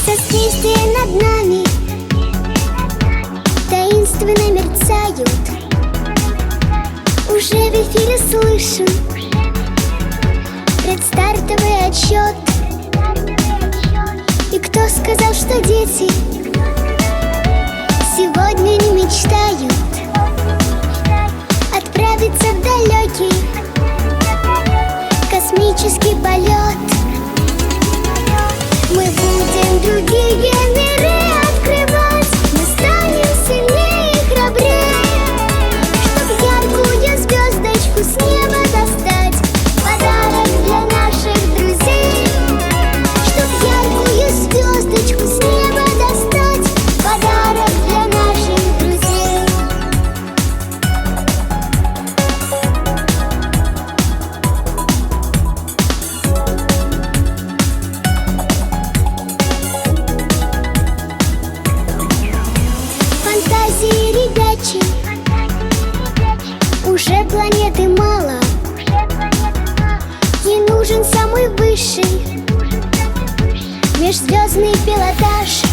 Созвездия над нами таинственно мерцают. Уже в эфире слышен предстартовый отсчет. И кто сказал, что дети сегодня не мечтают отправиться в далекий космический полет? Мы будем другие миры открывать, мы станем сильнее и храбрее, чтоб яркую звездочку с неба достать, подарок для наших друзей. Чтоб яркую звездочку с неба достать, подарок для наших друзей. Фантазии ребячей уже планеты мало. Ей нужен самый высший межзвездный пилотаж.